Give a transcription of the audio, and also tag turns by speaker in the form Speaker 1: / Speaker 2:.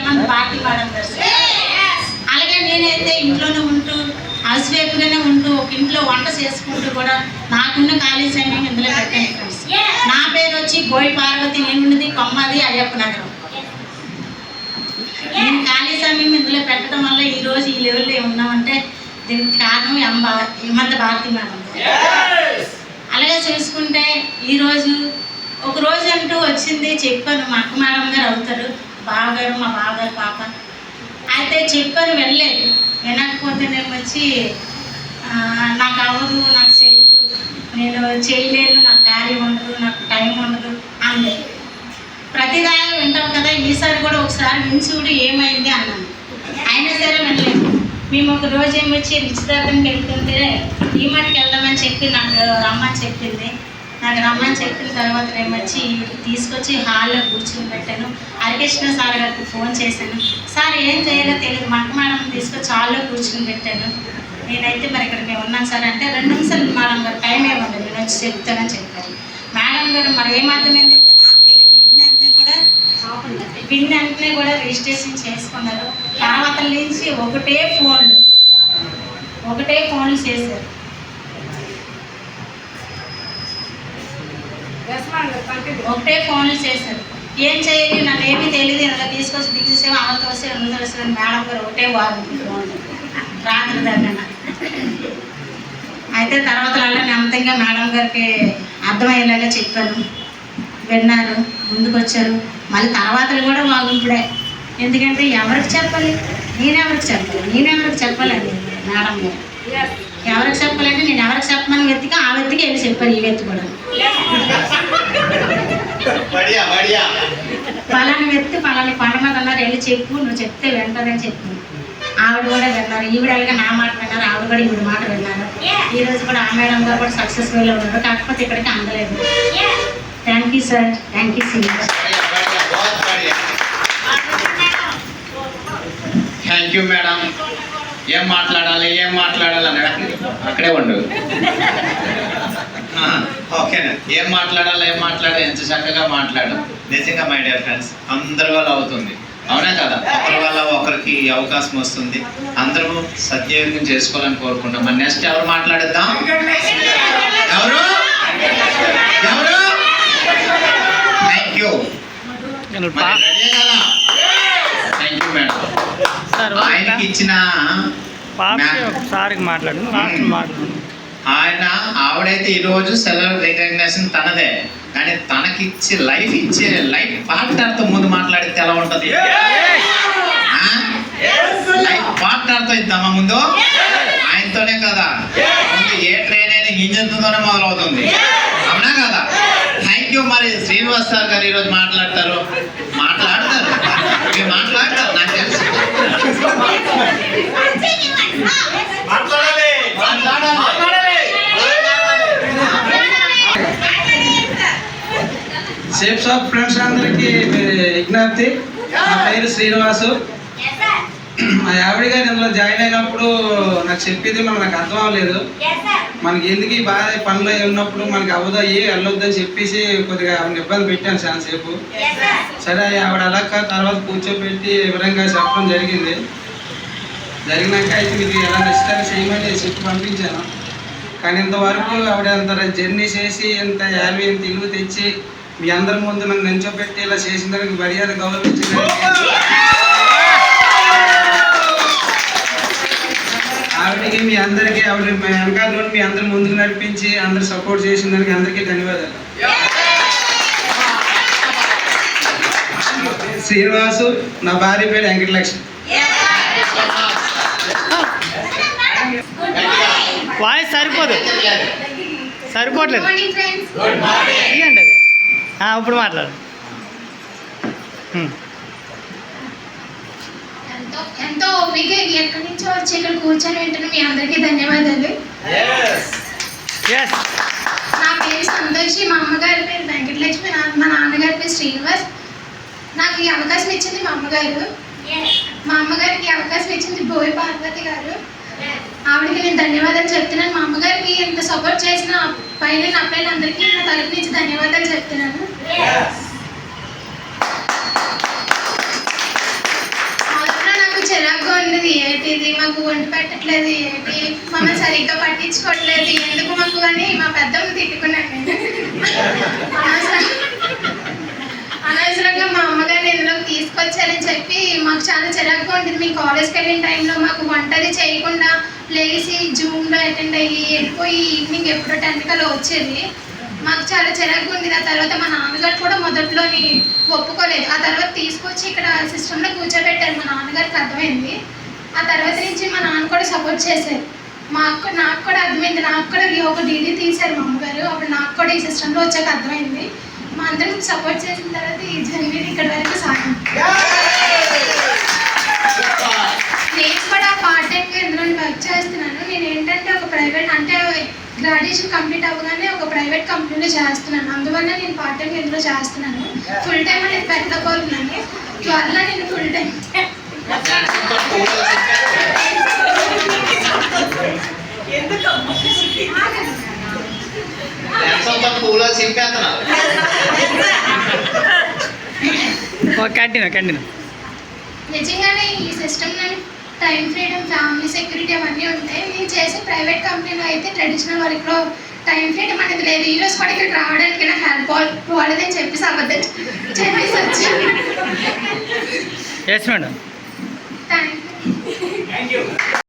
Speaker 1: మన party madam గారు. అలాగే నేనైతే ఇంట్లోనే ఉంటూ హౌస్ వైఫ్గానే ఉంటూ ఒక ఇంట్లో వంట చేసుకుంటూ కూడా నాకున్న ఖాళీ సమయం ఇందులో పెట్టాను ఫ్రెండ్స్. నా పేరు వచ్చి బోయి పార్వతి, నేనున్నది కొమ్మది అయ్యప్ప నగరం. నేను ఖాళీ సమయం ఇందులో పెట్టడం వల్ల ఈరోజు ఈ లెవెల్లో ఉన్నామంటే దీనికి కారణం హేమంత భారతి మేడం. అలాగే చూసుకుంటే ఈరోజు ఒక రోజు అంటూ వచ్చింది, చెప్పాను మా అక్క మేడం గారు అవుతారు, బావగారు మా బావగారు పాప అయితే చెప్పాను, వెళ్ళలేదు. వినకపోతే నేను వచ్చి నాకు అవ్వదు, నాకు చేయదు, నేను చేయలేను, నాకు కార్యం ఉండదు, నాకు టైం ఉండదు అంది. ప్రతిదాని వింటాం కదా, ఈసారి కూడా ఒకసారి వించుడు ఏమైంది అన్నాను. అయినా సరే వెళ్ళలేదు. మేము ఒక రోజు ఏమొచ్చి నిశ్చితార్థంకి వెళ్తుంటే ఈ మటుకు వెళ్దామని చెప్పి నాకు రమ్మని చెప్పింది. నాకు రమ్మని చెప్పిన తర్వాత నేను వచ్చి తీసుకొచ్చి హాల్లో కూర్చుని పెట్టాను. హరికృష్ణ సార్ గారికి ఫోన్ చేశాను. సార్ ఏం చేయాలో తెలియదు, మా అక్క మేడం తీసుకొచ్చి హాల్లో కూర్చుని పెట్టాను. నేనైతే మరి ఇక్కడ మేము ఉన్నాను సార్ అంటే 2 నిమిషాలు మేడం గారు టైం ఏమండి నేను వచ్చి చెప్తానని చెప్పాను. మేడం గారు మరి ఏమర్థమైంది నాకు తెలియదు, పిన్ వెంటనే కూడా రిజిస్ట్రేషన్ చేసుకున్నారు. తర్వాత నుంచి ఒకటే ఫోన్లు చేశారు. ఏం చేయాలి నన్ను ఏమీ తెలియదు, ఇలా తీసుకొచ్చి దిగేసేవా అమలు వస్తే ముందు వస్తుంది మేడం గారు ఒకటే వారు రాత్రి దగ్గర. అయితే తర్వాత అలా నెమ్మదిగా మేడం గారికి అర్థమయ్యేలాగా చెప్పాను, విన్నారు, ముందుకు వచ్చారు. మళ్ళీ తర్వాతలు కూడా బాగుంటుడే. ఎందుకంటే ఎవరికి చెప్పాలి, నేనెవరికి చెప్పాలండి మేడం గారు. ఎవరికి చెప్పాలంటే నేను ఎవరికి చెప్పమని వెతికి ఆ వెతికి వెళ్ళి చెప్పాను. ఈ వెతి కూడా పలాని వెతికి పలాని పండ మీద అన్నారు, వెళ్ళి చెప్పు, నువ్వు చెప్తే వింటారని చెప్పి ఆవిడ కూడా విన్నారు. ఈవిడ అలాగే నా మాట విన్నారు, ఆవిడ కూడా ఈవిడ మాట విన్నారు. ఈరోజు కూడా ఆ మేడం గారు కూడా సక్సెస్ఫుల్గా ఉన్నారు. కాకపోతే ఇక్కడికి అందలేదు. Thank you sir, thank you so much.
Speaker 2: Thank you madam. ఏం మాట్లాడాలి అని అక్కడే ఉండు. ఓకేనా, ఏం మాట్లాడాలి ఎంత చక్కగా మాట్లాడు. నిజంగా మై డియర్ ఫ్రెండ్స్, అందరి వల్ల అవుతుంది, అవునా కదా? ఒకరి వల్ల ఒకరికి అవకాశం వస్తుంది. అందరూ సద్వినియోగం చేసుకోవాలని కోరుకుంటాం. మరి నెక్స్ట్ ఎవరు మాట్లాడిద్దాం? ఎవరు? Thank you madam. ఆయనకి ఇచ్చిన ఆవిడైతే ఈరోజు సెలవు రికగ్నేషన్ తనదే, కానీ తనకిచ్చి ఇచ్చే లైఫ్ పార్ట్నర్తో ముందు మాట్లాడితే ఎలా ఉంటుంది? లైఫ్ పార్ట్నర్తో ఇద్దామా ముందు? ఆయనతోనే కదా. ముందు ఏ ట్రైన్ అయినా ఇంజన్తోనే మొదలవుతుంది, అవునా కదా? Thank you. మరి శ్రీనివాస్ సార్ గారు ఈరోజు మాట్లాడతారు మీరు మాట్లాడతారు, నాకు తెలుసు.
Speaker 3: సేఫ్ షాప్ ఫ్రెండ్స్ అందరికీ విజ్ఞప్తి. నా పేరు శ్రీనివాసు. మా ఆవిడ గారు ఇందులో జాయిన్ అయినప్పుడు నాకు చెప్పింది నాకు అర్థం అవ్వలేదు. మనకి ఎందుకు ఈ బాధ పనులు ఉన్నప్పుడు మనకి అవ్వదయ్యి వెళ్ళొద్దని చెప్పేసి కొద్దిగా ఆవిడ ఇబ్బంది పెట్టాను చాలా సేపు. సరే ఆవిడ అలా తర్వాత కూర్చోబెట్టి వివరంగా చెప్పడం జరిగినాక అయితే మీకు ఎలా నచ్చితే చేయమని చెప్పి పంపించాను. కానీ ఇంతవరకు ఆవిడ అంత జర్నీ చేసి ఇంత ఇల్లు తెచ్చి మీ అందరి ముందు నన్ను నించోబెట్టి ఇలా చేసిన దానికి మర్యాద గౌరవించింది. ఆవిడకి మీ అందరికీ ఆవిడ వెనకాల మీ అందరి ముందుకు నడిపించి అందరు సపోర్ట్ చేసిన దానికి అందరికీ ధన్యవాదాలు. శ్రీనివాసు, నా భార్య పేరు వెంకటలక్ష్మి.
Speaker 4: వాయిస్ సరిపోవట్లేదు. ఇప్పుడు మాట్లాడు.
Speaker 5: ఎంతో ఓపిక ఎక్కడి నుంచో వచ్చి ఇక్కడ కూర్చొని వింటున్న మీ అందరికీ ధన్యవాదాలు. నా పేరు సంతోషి, మా అమ్మగారి పేరు వెంకటలక్ష్మి, మా నాన్నగారి పేరు శ్రీనివాస్. నాకు ఈ అవకాశం ఇచ్చింది మా అమ్మగారు. మా అమ్మగారికి అవకాశం ఇచ్చింది బోయి పార్వతి గారు. ఆవిడకి నేను ధన్యవాదాలు చెప్తున్నాను. మా అమ్మగారికి ఎంత సపోర్ట్ చేసిన పైన అబ్బాయిలందరికీ నా తరపు నుంచి ధన్యవాదాలు చెప్తున్నాను. ఇది ఏంటి, ఇది మాకు వండి పెట్టట్లేదు, ఏంటి మమ్మల్ని సరిగ్గా పట్టించుకోవట్లేదు ఎందుకు మాకు అని మా పెద్దమ్మ తిట్టుకున్నాను నేను. అనవసరంగా మా అమ్మగారిని ఇందులోకి తీసుకొచ్చారని చెప్పి మాకు చాలా చిరాకుగా ఉంటుంది. మేము కాలేజ్కి వెళ్ళిన టైంలో మాకు వంటది చేయకుండా లేచి జూమ్లో అటెండ్ అయ్యి వెళ్ళిపోయి ఈవినింగ్ ఎప్పుడో 10 కల్లా వచ్చేది. మాకు చాలా చిరాకుగా ఉండేది. ఆ తర్వాత మా నాన్నగారు కూడా మొదట్లోని ఒప్పుకోలేదు. ఆ తర్వాత తీసుకొచ్చి ఇక్కడ సిస్టంలో కూర్చోబెట్టారు. మా నాన్నగారికి అర్థమైంది. ఆ తర్వాత నుంచి మా నాన్న కూడా సపోర్ట్ చేశారు. నాకు కూడా అర్థమైంది. నాకు కూడా ఒక డీడీ తీశారు మా అమ్మగారు. అప్పుడు నాకు కూడా ఈ సిస్టంలో వచ్చాక అర్థమైంది. మా అందరం సపోర్ట్ చేసిన తర్వాత ఈ జర్నీ ఇక్కడ వరకు సాగింది. నేను కూడా పార్ట్ టైంగా ఇందులో వర్క్ చేస్తున్నాను. నేను ఏంటంటే ఒక ప్రైవేట్ అంటే గ్రాడ్యుయేషన్ కంప్లీట్ అవ్వగానే ఒక ప్రైవేట్ కంపెనీలో చేస్తున్నాను. అందువల్ల నేను పార్ట్ టైం ఇందులో చేస్తున్నాను. ఫుల్ టైం అనేది పెట్టకపోతున్నాను. త్వరలో నేను ఫుల్ టైం
Speaker 2: పూలో చింపేస్తున్నారు.
Speaker 4: కంటిన్యూ
Speaker 5: నిజంగానే ఈ system time freedom, family security అవన్నీ ఉంటాయి. నేను చేసే ప్రైవేట్ కంపెనీలో అయితే ట్రెడిషనల్ వర్క్లో టైం ఫ్రీడమ్ అనేది లేదు. ఈరోజు కూడా ఇక్కడ రావడానికి నాకు హెల్ప్ పోలేదని చెప్పేసి అబద్ధం చెప్పేసి వచ్చాను.
Speaker 4: Yes madam.
Speaker 5: Thank you.